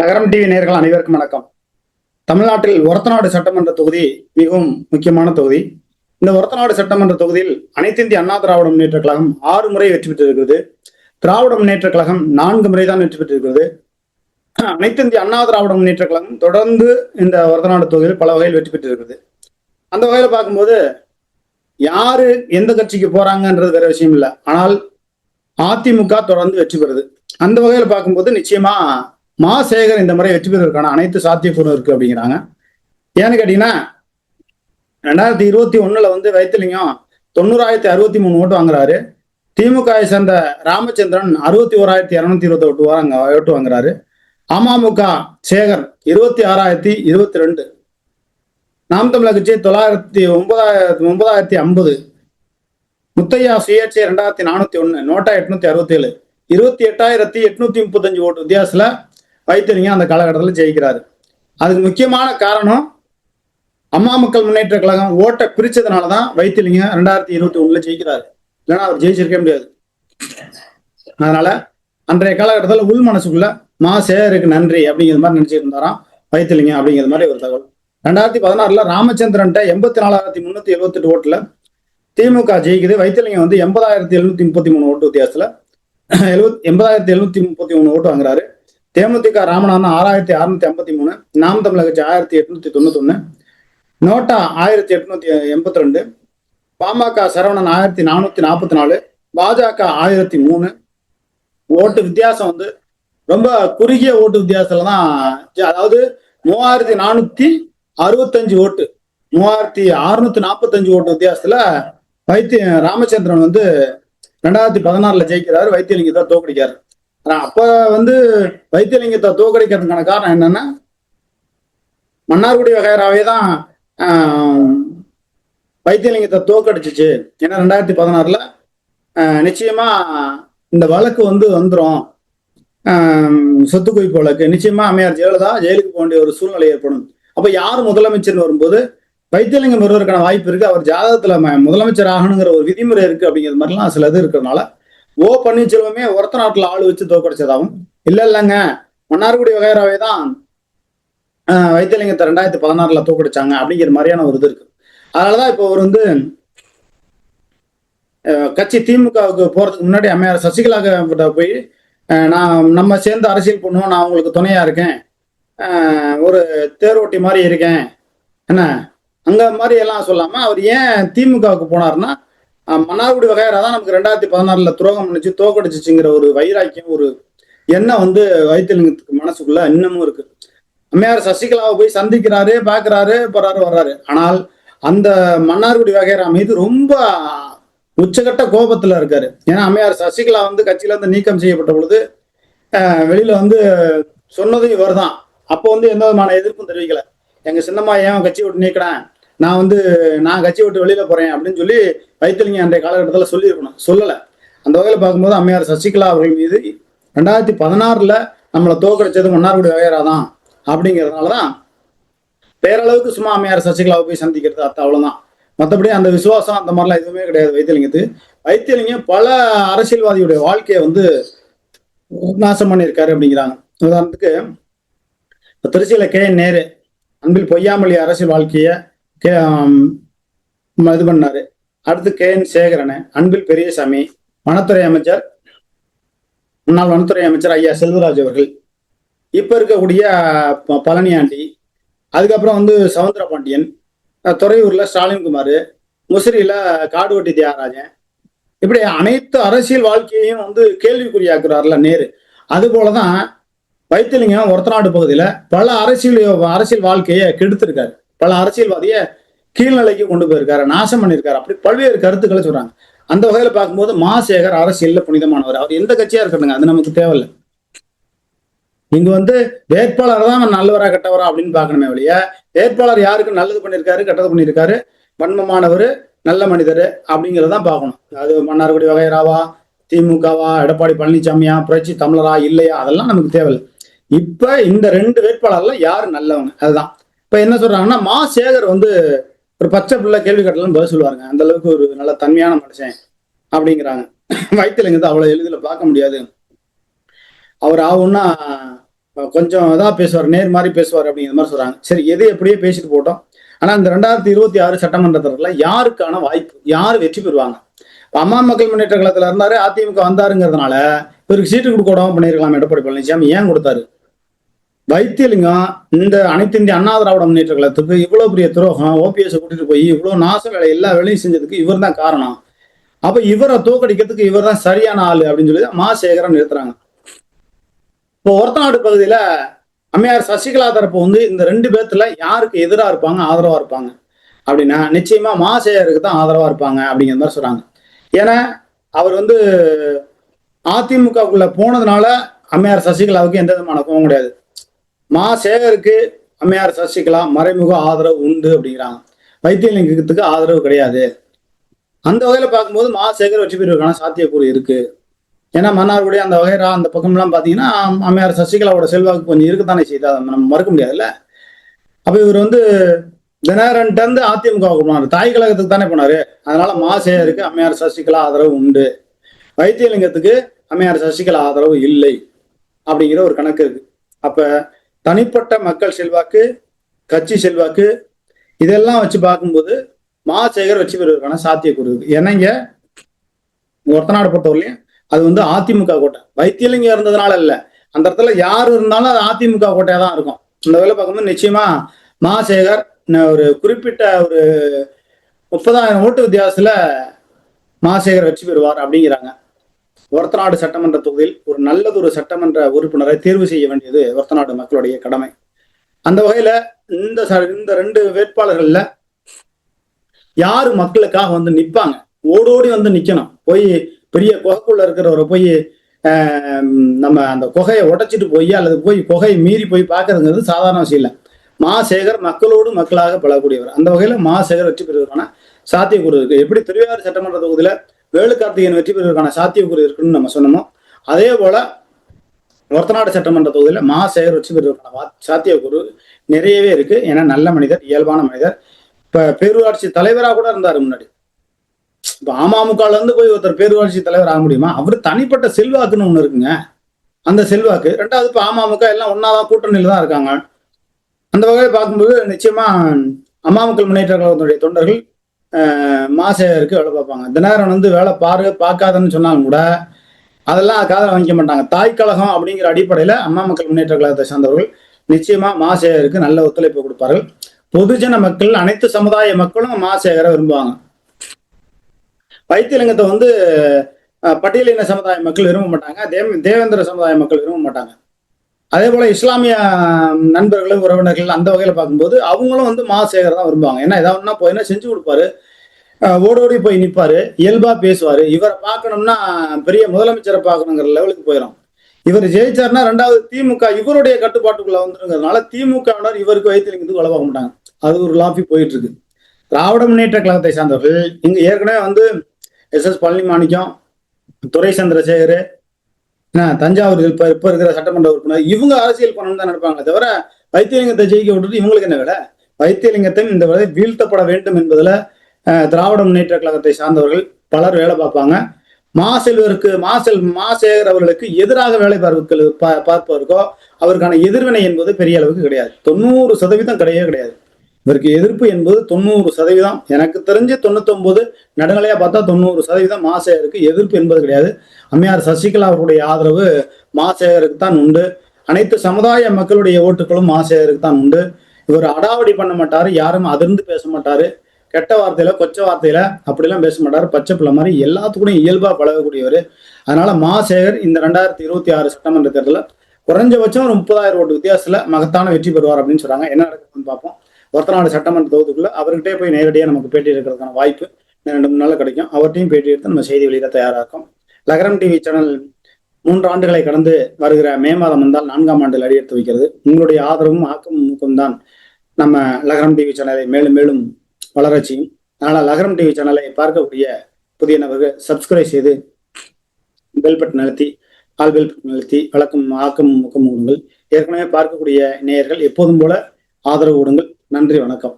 நகரம் டிவி நேயர்கள் அனைவருக்கும் வணக்கம். தமிழ்நாட்டில் ஒரத்தநாடு சட்டமன்ற தொகுதி மிகவும் முக்கியமான தொகுதி. இந்த ஒரத்தநாடு சட்டமன்ற தொகுதியில் அனைத்து இந்திய அண்ணா திராவிட முன்னேற்ற கழகம் 6 முறை வெற்றி பெற்றிருக்கிறது. திராவிட முன்னேற்ற கழகம் 4 முறை தான் வெற்றி பெற்றிருக்கிறது. அனைத்து இந்திய அண்ணா திராவிட முன்னேற்ற கழகம் தொடர்ந்து இந்த ஒரத்தநாடு தொகுதியில் பல வகையில் வெற்றி பெற்றிருக்கிறது. அந்த வகையில பார்க்கும்போது யாரு எந்த கட்சிக்கு போறாங்கன்றது வேற விஷயம் இல்லை. ஆனால் அதிமுக தொடர்ந்து வெற்றி பெறுது. அந்த வகையில பார்க்கும்போது நிச்சயமா மா சேகர் இந்த முறை வெற்றி பெறுவதற்கான அனைத்து சாத்தியக்கூறும் இருக்கு அப்படிங்கிறாங்க. ஏன்னு கேட்டீங்கன்னா 2021 வைத்திலிங்கம் 90,063 ஓட்டு வாங்குறாரு. திமுகவை சேர்ந்த ராமச்சந்திரன் 61,228 ஓட்டு வாங்குறாரு. அமமுக சேகர் 26,022, நாம் தமிழர் கட்சி 9,50, முத்தையா சுயேட்சை 2,401, நோட்டா 867, 28,835 ஓட்டு வித்தியாசத்துல வைத்திலிங்கம் அந்த காலகட்டத்தில் ஜெயிக்கிறாரு. அதுக்கு முக்கியமான காரணம் அம்மா மக்கள் முன்னேற்ற கழகம் ஓட்டை பிரிச்சதுனாலதான் வைத்திலிங்கம் 2021 ஜெயிக்கிறாரு. இல்லைன்னா அவர் ஜெயிச்சிருக்க முடியாது. அதனால அன்றைய காலகட்டத்தில் உள் மனசுக்குள்ள மா சேகருக்கு நன்றி அப்படிங்கிற மாதிரி நினைச்சிட்டு இருந்தாராம் வைத்திலிங்கம் அப்படிங்கிற மாதிரி ஒரு தகவல். 2016 ராமச்சந்திரன் 84,378 ஓட்டுல திமுக ஜெயிக்குது. வைத்திலிங்கம் 80,733 ஓட்டு வித்தியாசத்துல 80,733 ஓட்டு வாங்குறாரு. தேமுதிக ராமநாதன் 6,653, நாம் தமிழர் கட்சி 1,891, நோட்டா 1,882, பாமக சரவணன் 1,444, பாஜக 1,003 ஓட்டு வித்தியாசம் ரொம்ப குறுகிய ஓட்டு வித்தியாசத்துல தான். அதாவது 3,465 ஓட்டு 3,645 ஓட்டு வித்தியாசத்துல ராமச்சந்திரன் 2016 ஜெயிக்கிறாரு. வைத்திலிங்கத்தை தோக்கடிக்காரு. அப்ப வைத்திலிங்கத்தை தோக்கடிக்கிறதுக்கான காரணம் என்னன்னா மன்னார்குடி வகைராவே தான் வைத்திலிங்கத்தை தோக்கடிச்சிச்சு. ஏன்னா 2016 நிச்சயமா இந்த வழக்கு வந்துரும், சொத்து குவிப்பு வழக்கு. நிச்சயமா அம்மையார் ஜெயலலிதா ஜெயிலுக்கு போக வேண்டிய ஒரு சூழ்நிலை ஏற்படும். அப்ப யார் முதலமைச்சர்னு வரும்போது வைத்திலிங்கம் வருவதற்கான வாய்ப்பு இருக்கு. அவர் ஜாதகத்துல முதலமைச்சர் ஆகணுங்கிற ஒரு விதிமுறை இருக்கு அப்படிங்கிற மாதிரிலாம் சில இது இருக்கிறதுனால ஓ பன்னீர்செல்வமே ஒரத்தநாட்டுல ஆளு வச்சு தோக்கடிச்சதாகவும், இல்லைங்க மன்னார்குடி வகைராவே தான் வைத்திலிங்கத்தை 2016 தோக்கடிச்சாங்க அப்படிங்கிற மாதிரியான ஒரு இது இருக்கு. அதனாலதான் இப்போ அவர் கட்சி திமுகவுக்கு போறதுக்கு முன்னாடி அம்மையார் சசிகலா கிட்ட போய் நம்ம சேர்ந்து அரசியல் பண்ணுவோம், நான் உங்களுக்கு துணையா இருக்கேன், ஒரு தேரோட்டி மாதிரி இருக்கேன் என்ன அங்க மாதிரி எல்லாம் சொல்லாம அவர் ஏன் திமுகவுக்கு போனார்னா மன்னார்குடி வகையரா தான் நமக்கு 2016 துரோகம் பண்ணிச்சு தோக்கடிச்சுங்கிற ஒரு வைராக்கியம், ஒரு எண்ணம் வைத்திலிங்கத்துக்கு மனசுக்குள்ள இன்னமும் இருக்கு. அம்மையார் சசிகலாவை போய் சந்திக்கிறாரு, பாக்குறாரு, போறாரு, வர்றாரு. ஆனால் அந்த மன்னார்குடி வகையரா மீது ரொம்ப உச்சகட்ட கோபத்துல இருக்காரு. ஏன்னா அம்மையார் சசிகலா கட்சியில நீக்கம் செய்யப்பட்ட பொழுது வெளியில சொன்னதும் இவர் தான். அப்போ எந்த விதமான எதிர்ப்பும் தெரிவிக்கல. எங்க சின்னம்மா ஏன் கட்சி விட்டு நீக்கிறேன், நான் கட்சி விட்டு வெளியில போறேன் அப்படின்னு சொல்லி வைத்திலிங்கம் அன்றைய காலகட்டத்தில் சொல்லியிருக்கணும், சொல்லலை. அந்த வகையில பார்க்கும்போது அம்மையார் சசிகலா அவர்கள் மீது 2016 நம்மளை தோக்கடிச்சது மன்னார்குடி வகையரா தான் அப்படிங்கிறதுனாலதான் பேரளவுக்கு சும்மா அம்மையார் சசிகலாவை போய் சந்திக்கிறது அவ்வளவுதான். மற்றபடி அந்த விசுவாசம் அந்த மாதிரிலாம் எதுவுமே கிடையாது வைத்திலிங்கத்துக்கு. வைத்திலிங்கம் பல அரசியல்வாதியுடைய வாழ்க்கையை நாசம் பண்ணியிருக்காரு அப்படிங்கிறாங்க. உதாரணத்துக்கு திருச்சியில KN நேரு அன்பில் பொய்யாமொழி அரசியல் வாழ்க்கைய இது பண்ணாரு. அடுத்து KN சேகரன், அன்பில் பெரியசாமி, வனத்துறை அமைச்சர், முன்னாள் வனத்துறை அமைச்சர் ஐயா செல்வராஜ் அவர்கள், இப்ப இருக்கக்கூடிய பழனியாண்டி, அதுக்கப்புறம் சவுந்தர பாண்டியன், துறையூர்ல ஸ்டாலின்குமார், முசிறியில காடுவெட்டி தியாகராஜன், இப்படி அனைத்து அரசியல் வாழ்க்கையையும் கேள்விக்குறியாக்குறாருல நேரு. அது போலதான் வைத்திலிங்கம் ஒரத்தநாடு பகுதியில பல அரசியல் வாழ்க்கையை கெடுத்திருக்காரு, பல அரசியல்வாதிய கீழ்நிலைக்கு கொண்டு போயிருக்காரு, நாசம் பண்ணியிருக்காரு. அப்படி பல்வேறு கருத்துக்களை சொல்றாங்க. அந்த வகையில பார்க்கும்போது மா சேகர் அரசியல்ல புனிதமானவர். அவர் எந்த கட்சியா இருக்கட்டுங்க, அது நமக்கு தேவையில்லை. இங்க வேட்பாளர் தான் நல்லவரா கெட்டவரா அப்படின்னு பார்க்கணுமே ஒழிய வேட்பாளர் யாருக்கு நல்லது பண்ணியிருக்காரு கெட்டது பண்ணியிருக்காரு, வன்மமானவர், நல்ல மனிதர் அப்படிங்கிறதான் பார்க்கணும். அது மன்னார்குடி வகையராவா, திமுகவா, எடப்பாடி பழனிசாமியா, புரட்சி தமிழரா, இல்லையா, அதெல்லாம் நமக்கு தேவையில்லை. இப்ப இந்த 2 வேட்பாளர்ல யாரு நல்லவங்க அதுதான். இப்ப என்ன சொல்றாங்கன்னா மா சேகர் ஒரு பச்சை பிள்ளை கேள்வி கட்டலாம் பதில் சொல்லுவாருங்க, அந்த அளவுக்கு ஒரு நல்ல தன்மையான மனுஷன் அப்படிங்கிறாங்க. வைத்திலிங்கத்தை அவ்வளவு எளிதில் பார்க்க முடியாது. அவர் ஆகும்னா கொஞ்சம் இதாக பேசுவார், நேர் மாதிரி பேசுவார் அப்படிங்கிற மாதிரி சொல்றாங்க. சரி, எது எப்படியே பேசிட்டு போட்டோம். ஆனா இந்த 2026 சட்டமன்ற தேர்தலில் யாருக்கான வாய்ப்பு, யார் வெற்றி பெறுவாங்க? அம்மா மக்கள் முன்னேற்ற கழகத்துல இருந்தாரு, அதிமுக வந்தாருங்கிறதுனால இவருக்கு சீட்டு கொடுக்க விடாம பண்ணிருக்கலாம் எடப்பாடி பழனிசாமி. ஏன் கொடுத்தாரு? வைத்தியலிங்கம் இந்த அனைத்து இந்திய அண்ணா திராவிட முன்னேற்ற கழகத்துக்கு இவ்வளவு பெரிய துரோகம், ஓபிஎஸ் கூட்டிட்டு போய் இவ்வளவு நாச வேலை எல்லா வேலையும் செஞ்சதுக்கு இவர் தான் காரணம். அப்ப இவரை தோக்கடிக்கிறதுக்கு இவர் தான் சரியான ஆளு அப்படின்னு சொல்லி மா சேகரன் நிறுத்துறாங்க. இப்போ ஒரத்தநாடு பகுதியில அம்மையார் சசிகலா தரப்பு வந்து இந்த 2 பேர்த்துல யாருக்கு எதிராக இருப்பாங்க, ஆதரவா இருப்பாங்க அப்படின்னா நிச்சயமா மா சேகருக்கு தான் ஆதரவா இருப்பாங்க அப்படிங்கிற மாதிரி சொல்றாங்க. ஏன்னா அவர் வந்து அதிமுகவுக்குள்ள போனதுனால அம்மையார் சசிகலாவுக்கு எந்த விதமான கோவம் கிடையாது. மா சேகருக்கு அம்மையார் சசிகலா மறைமுக ஆதரவு உண்டு அப்படிங்கிறாங்க. வைத்தியலிங்கத்துக்கு ஆதரவு கிடையாது. அந்த வகையில பார்க்கும்போது மா சேகர் வெற்றி பெறுவதற்கான சாத்தியக்கூறு இருக்கு. ஏன்னா மன்னார்குடி அந்த வகைரா அந்த பக்கம்லாம் பார்த்தீங்கன்னா அம்மையார் சசிகலாவோட செல்வாக்கு கொஞ்சம் இருக்குத்தானே செய்யுது, அதை நம்ம மறுக்க முடியாதுல்ல. அப்ப இவர் வந்து தினகரன்ட்டு இருந்து அதிமுக போனாரு, தாய் கழகத்துக்கு தானே போனாரு. அதனால மா சேகருக்கு அம்மையார் சசிகலா ஆதரவு உண்டு, வைத்தியலிங்கத்துக்கு அம்மையார் சசிகலா ஆதரவு இல்லை அப்படிங்கிற ஒரு கணக்கு இருக்கு. அப்ப தனிப்பட்ட மக்கள் செல்வாக்கு, கட்சி செல்வாக்கு இதெல்லாம் வச்சு பார்க்கும்போது மா சேகர் வெற்றி பெறுவதற்கான சாத்தியக்கூறு இருக்கு. ஏன்னா இங்க ஒரத்தநாடு பொறுத்தவரையிலையும் அது வந்து அதிமுக கோட்டை. வைத்தியலிங்கம் இருந்ததுனால இல்ல, அந்த இடத்துல யார் இருந்தாலும் அது அதிமுக கோட்டையா தான் இருக்கும். இந்த வேலை பார்க்கும்போது நிச்சயமா மா சேகர் ஒரு குறிப்பிட்ட ஒரு 30,000 ஓட்டு வித்தியாசத்துல மா சேகர் வெற்றி பெறுவார் அப்படிங்கிறாங்க. ஒரத்தநாடு சட்டமன்ற தொகுதியில் ஒரு நல்லதொரு சட்டமன்ற உறுப்பினரை தேர்வு செய்ய வேண்டியது ஒரத்தநாடு மக்களுடைய கடமை. அந்த வகையில இந்த 2 வேட்பாளர்கள்ல யாரு மக்களுக்காக வந்து நிப்பாங்க, ஓடோடி வந்து நிக்கணும். போய் பெரிய குகைக்குள்ள இருக்கிறவரை போய் நம்ம அந்த குகையை உடைச்சிட்டு போய் அல்லது போய் குகையை மீறி போய் பார்க்கறதுங்கிறது சாதாரண விஷயம் இல்லை. மா சேகர் மக்களோடு மக்களாக பழகக்கூடியவர். அந்த வகையில மா சேகர் வெற்றி பெறுவதற்கான சாத்தியக்கூறு இருக்கு. எப்படி திருவையாறு சட்டமன்ற தொகுதியில வேலு கார்த்திகேயன் வெற்றி பெறுவதற்கான சாத்தியக்கூறு இருக்குன்னு நம்ம சொன்னோமோ, அதே போல ஒரத்தநாடு சட்டமன்ற தொகுதியில மா சேகர் வெற்றி பெறுவதற்கான சாத்தியக்கூறு நிறையவே இருக்கு. ஏன்னா நல்ல மனிதர், இயல்பான மனிதர். இப்ப பேரூராட்சி தலைவராக கூட இருந்தாரு முன்னாடி. இப்ப அமமுகல இருந்து போய் ஒருத்தர் பேரூராட்சி தலைவர் ஆக முடியுமா? அவரு தனிப்பட்ட செல்வாக்குன்னு ஒண்ணு இருக்குங்க. அந்த செல்வாக்கு. 2வது இப்ப அமமுக எல்லாம் ஒன்னாதான் கூட்டணியில தான் இருக்காங்க. அந்த வகையில் பார்க்கும்போது நிச்சயமா அம்மா மக்கள் முன்னேற்ற கழகத்தினுடைய தொண்டர்கள் மா சேகருக்கு வேலை பார்ப்பாங்க. தினகரன் வந்து வேலை பார்க்காதன்னு சொன்னாலும் கூட அதெல்லாம் காதல வாங்கிக்க மாட்டாங்க. தாய் கழகம் அப்படிங்கிற அடிப்படையில அம்மா மக்கள் முன்னேற்ற கழகத்தை சார்ந்தவர்கள் நிச்சயமா மா சேகருக்கு நல்ல ஒத்துழைப்பு கொடுப்பார்கள். பொதுஜன மக்கள், அனைத்து சமுதாய மக்களும் மா சேகரை விரும்புவாங்க. வைத்தியலிங்கத்தை வந்து பட்டியலின சமுதாய மக்கள் விரும்ப மாட்டாங்க, தேவேந்திர சமுதாய மக்கள் விரும்ப மாட்டாங்க. அதே போல இஸ்லாமிய நண்பர்கள், உறவினர்கள் அந்த வகையில பார்க்கும்போது அவங்களும் வந்து மா சேகர் தான் விரும்புவாங்க. ஏன்னா ஏதாவது போயினா செஞ்சு கொடுப்பாரு, ஓடோடி போய் நிற்பாரு, இயல்பா பேசுவாரு. இவரை பார்க்கணும்னா பெரிய முதலமைச்சரை பார்க்கணுங்கிற லெவலுக்கு போயிடும். இவர் ஜெயிச்சாருன்னா 2வது திமுக இவருடைய கட்டுப்பாட்டுக்குள்ள வந்துருங்கிறதுனால திமுகவினர் இவருக்கு வைத்தியலிங்கத்துக்கு வேலை பார்க்க மாட்டாங்க. அது ஒரு லாபி போயிட்டு இருக்கு. திராவிட முன்னேற்ற கழகத்தை சார்ந்தவர்கள் இங்க ஏற்கனவே வந்து SS பழனிமாணிக்கம், துரை சந்திரசேகர், தஞ்சாவூர் இப்ப இருக்கிற சட்டமன்ற உறுப்பினர் இவங்க அரசியல் பண்ணணும் தான் நினைப்பாங்க தவிர வைத்தியலிங்கத்தை ஜெயிக்க விட்டுட்டு இவங்களுக்கு என்ன வேலை? வைத்தியலிங்கத்தை இந்த வேலை வீழ்த்தப்பட வேண்டும் என்பதுல திராவிட முன்னேற்ற கழகத்தை சார்ந்தவர்கள் பலர் வேலை பார்ப்பாங்க. மா சேகர் அவர்களுக்கு எதிராக வேலை பார்ப்பதற்கோ அவருக்கான எதிர்வினை என்பது பெரிய அளவுக்கு கிடையாது. 90% கிடையவே கிடையாது. இவருக்கு எதிர்ப்பு என்பது 90%. எனக்கு தெரிஞ்சு 99, நடுநிலையா பார்த்தா 90% மா சேகருக்கு எதிர்ப்பு என்பது கிடையாது. அம்மையார் சசிகலா அவருடைய ஆதரவு மா சேகருக்கு தான் உண்டு. அனைத்து சமுதாய மக்களுடைய ஓட்டுகளும் மா சேகருக்கு தான் உண்டு. இவர் அடாவடி பண்ண மாட்டாரு, யாரும் அதிர்ந்து பேச மாட்டாரு, கெட்ட வார்த்தையில கொச்ச வார்த்தையில அப்படிலாம் பேச மாட்டாரு. பச்சை பிள்ளை மாதிரி எல்லாத்துக்கூட இயல்பா பழகக்கூடியவர். அதனால மா சேகர் இந்த 2026 சட்டமன்ற தேர்தலில் குறைஞ்சபட்சம் ஒரு 30,000 ஓட்டு வித்தியாசத்துல மகத்தான வெற்றி பெறுவார் அப்படின்னு சொல்றாங்க. என்ன நடக்குதுன்னு பார்ப்போம். ஒரத்தநாடு சட்டமன்ற தொகுதிக்குள்ள அவர்கிட்டே போய் நேரடியாக நமக்கு பேட்டி எடுக்கிறதுக்கான வாய்ப்பு 2-3 நாள் கிடைக்கும். அவர்கிட்டையும் பேட்டி எடுத்து நம்ம செய்தி வெளியிட தயாராக இருக்கும். லகரம் டிவி சேனல் 3 ஆண்டுகளை கடந்து வருகிற மே மாதம் வந்தால் 4ஆம் ஆண்டில் அடியெடுத்து வைக்கிறது. உங்களுடைய ஆதரவும் ஆக்கமும் தான் நம்ம லகரம் டிவி சேனலை மேலும் மேலும் வளரச் செய்யும். அதனால லகரம் டிவி சேனலை பார்க்கக்கூடிய புதிய நபர்கள் சப்ஸ்கிரைப் செய்து பெல் பட்டன் அழுத்தி ஆல் பெல் பட்டன் அழுத்தி ஆக்கமும் ஊக்கமும் கொடுங்கள். ஏற்கனவே பார்க்கக்கூடிய நேயர்கள் எப்போதும் போல ஆதரவு கொடுங்கள். நன்றி, வணக்கம்.